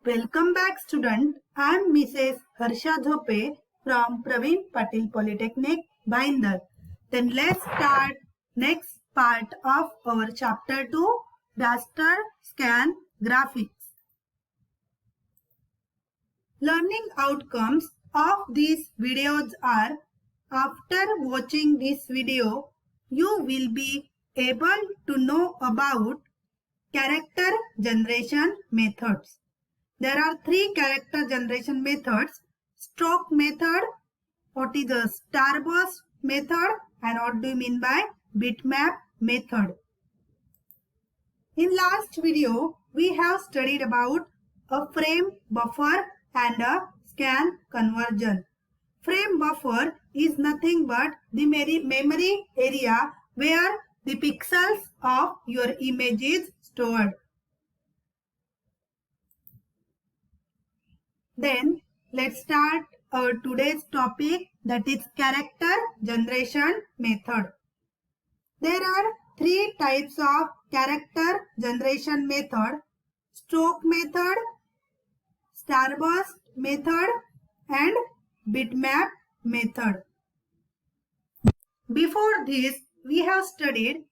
Welcome back, student. I am Mrs. Harsha Dhope from Praveen Patil Polytechnic, Bhayandar. Then let's start next part of our chapter 2, Raster Scan Graphics. Learning outcomes of these videos are: after watching this video, you will be able to know about character generation methods. There are 3 character generation methods: stroke method, what is the starburst method, and what do you mean by bitmap method. In last video, we have studied about a frame buffer and a scan conversion. Frame buffer is nothing but the memory area where the pixels of your image is stored. Then let's start our today's topic, that is character generation method. There are 3 types of character generation method: stroke method, starburst method, and bitmap method. Before this, we have studied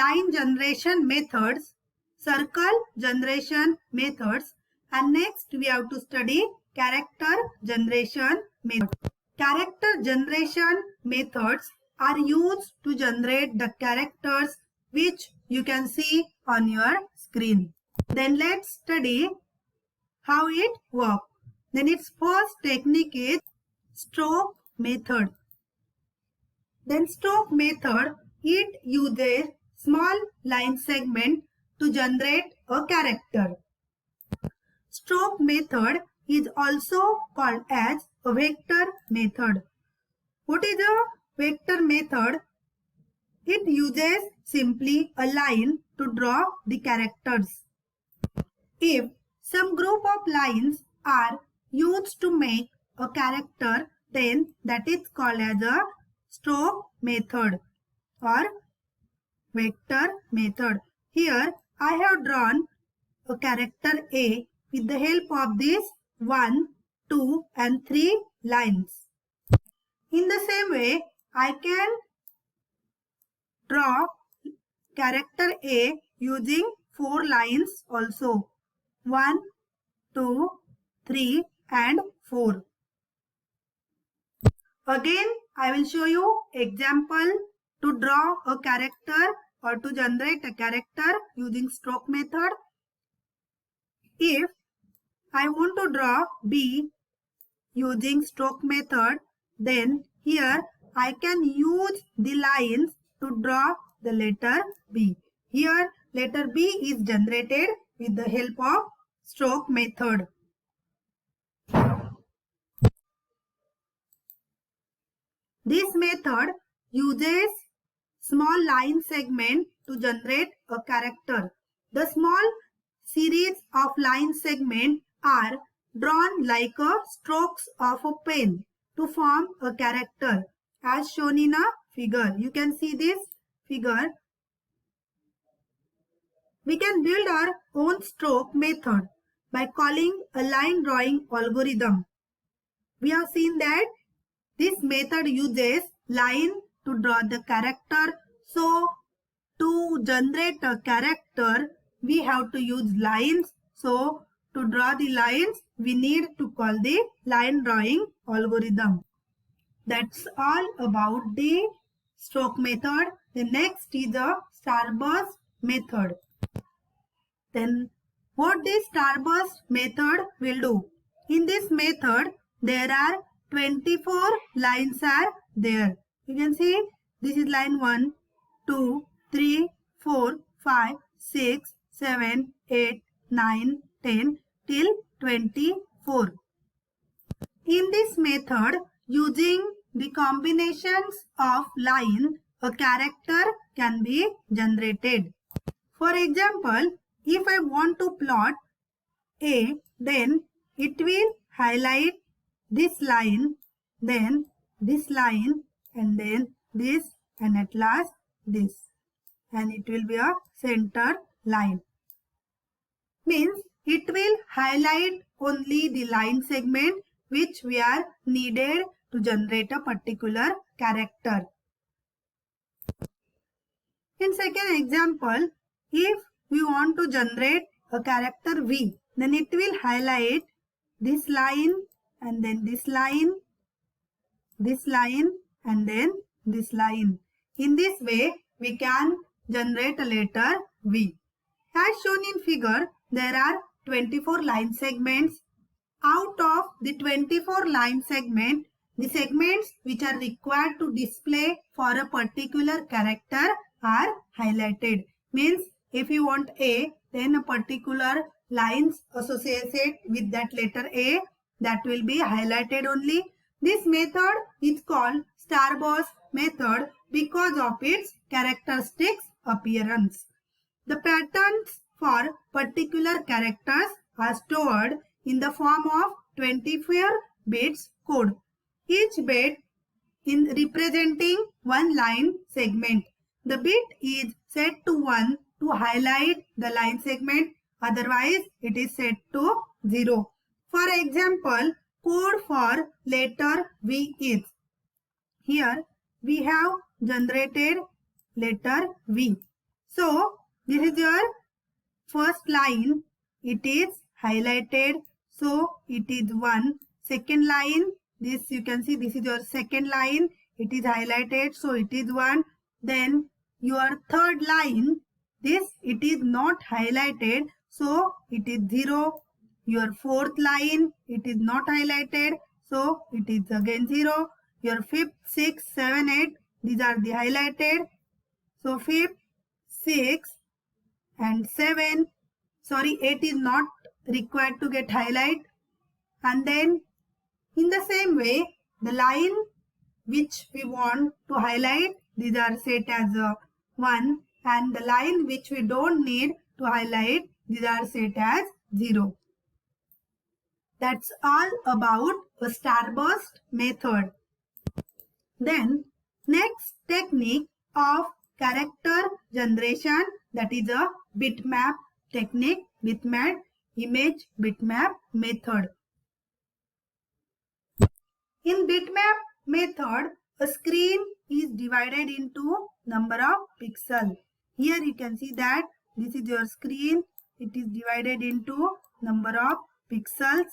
line generation methods, circle generation methods, and next we have to study character generation method. Character generation methods are used to generate the characters which you can see on your screen. Then let's study how it works. Then its first technique is stroke method. Then stroke method, it uses small line segment to generate a character. Stroke method is also called as a vector method. What is a vector method? It uses simply a line to draw the characters. If some group of lines are used to make a character, then that is called as a stroke method or vector method. Here I have drawn a character A with the help of these 1, 2 and 3 lines. In the same way, I can draw character A using 4 lines also. 1, 2, 3 and 4. Again, I will show you example to draw a character or to generate a character using stroke method. If I want to draw B using stroke method, then here I can use the lines to draw the letter B. Here letter B is generated with the help of stroke method. This method uses small line segment to generate a character. The small series of line segments are drawn like a strokes of a pen to form a character as shown in a figure. You can see this figure. We can build our own stroke method by calling a line drawing algorithm. We have seen that this method uses line to draw the character. So to generate a character, we have to use lines. So to draw the lines, we need to call the line drawing algorithm. That's all about the stroke method. The next is the starburst method. Then what this starburst method will do? In this method, there are 24 lines are there. You can see this is line 1, 2, 3, 4, 5, 6, 7, 8, 9, 10 till 24. In this method, using the combinations of line, a character can be generated. For example, if I want to plot A, then it will highlight this line, then this line, and then this, and at last this, and it will be a center line. Means it will highlight only the line segment which we are needed to generate a particular character. In second example, if we want to generate a character V, then it will highlight this line and then this line and then this line. In this way, we can generate a letter V. As shown in figure, there are 24 line segments. Out of the 24 line segment, the segments which are required to display for a particular character are highlighted. Means if you want A, then a particular lines associated with that letter A, that will be highlighted only. This method is called starburst method because of its characteristics appearance. The patterns for particular characters are stored in the form of 24 bits code. Each bit is representing one line segment. The bit is set to 1 to highlight the line segment, otherwise it is set to 0. For example, code for letter V is, here we have generated letter V. So, this is your first line, it is highlighted, so it is 1. Second line, this you can see, this is your second line, it is highlighted, so it is 1. Then your third line, this it is not highlighted, so it is 0. Your fourth line, it is not highlighted, so it is again 0. Your fifth, 6, 7, 8, these are the highlighted, so fifth, 6 and 7, sorry, 8 is not required to get highlight. And then in the same way, the line which we want to highlight, these are set as 1, and the line which we don't need to highlight, these are set as 0. That's all about a starburst method. Then next technique of character generation, that is a bitmap technique, bitmap image bitmap method. In bitmap method, a screen is divided into number of pixels. Here you can see that this is your screen, it is divided into number of pixels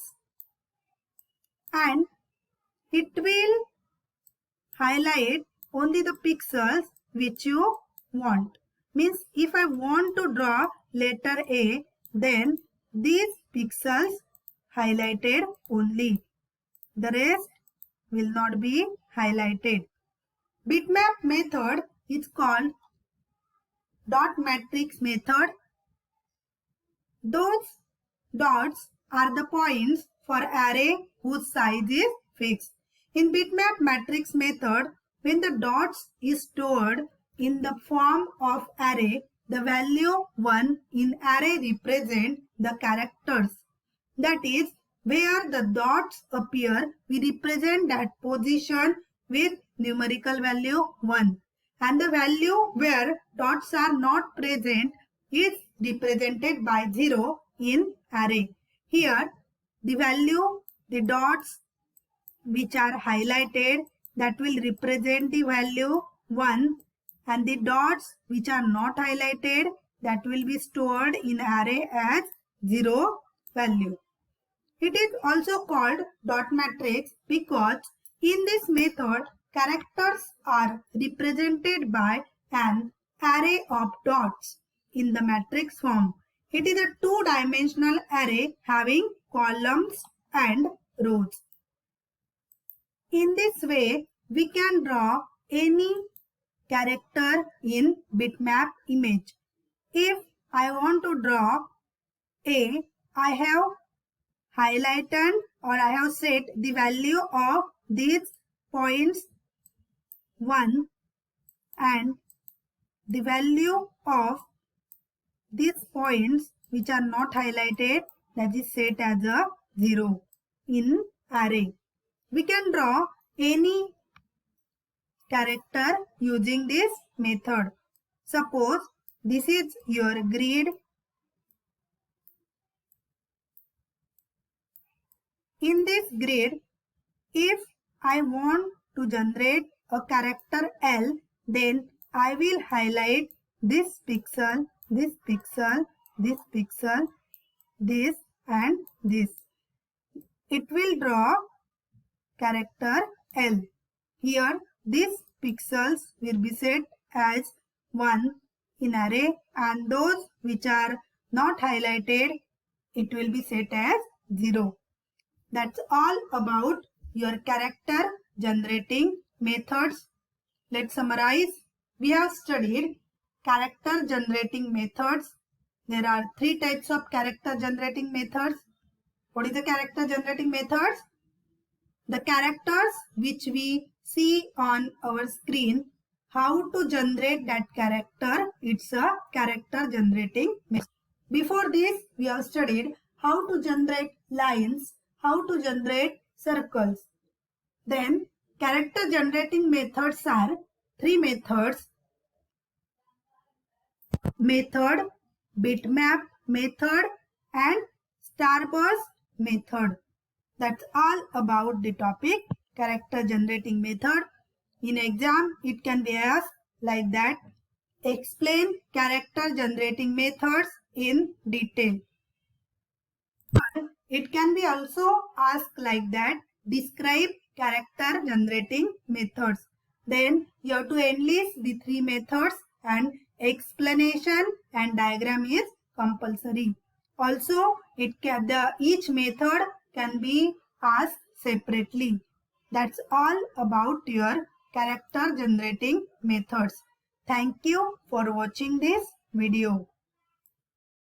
and it will highlight only the pixels which you want. Means if I want to draw letter A, then these pixels highlighted only. The rest will not be highlighted. Bitmap method is called dot matrix method. Those dots are the points for array whose size is fixed. In bitmap matrix method, when the dots is stored in the form of array, the value 1 in array represent the characters. That is, where the dots appear, we represent that position with numerical value 1. And the value where dots are not present is represented by 0 in array. Here, the value, the dots which are highlighted, that will represent the value 1, and the dots which are not highlighted, that will be stored in array as 0 value. It is also called dot matrix because in this method, characters are represented by an array of dots in the matrix form. It is a two-dimensional array having columns and rows. In this way, we can draw any character in bitmap image. If I want to draw A, I have highlighted or I have set the value of these points 1 and the value of these points which are not highlighted, that is set as a 0 in array. We can draw any character using this method. Suppose this is your grid In this grid, if I want to generate a character L, then I will highlight this pixel, this pixel, this pixel, this and this. It will draw character L. Here these pixels will be set as 1 in array, and those which are not highlighted, it will be set as 0. That's all about your character generating methods. Let's summarize. We have studied character generating methods. There are 3 types of character generating methods. What is the character generating methods? The characters which we see on our screen, how to generate that character, it's a character generating method. Before this, we have studied how to generate lines, how to generate circles. Then character generating methods are 3 methods: method, bitmap method, and starburst method. That's all about the topic character generating method. In exam, it can be asked like that: explain character generating methods in detail. It can be also asked like that: describe character generating methods. Then you have to enlist the 3 methods, and explanation and diagram is compulsory. Also, each method can be asked separately. That's all about your character generating methods. Thank you for watching this video.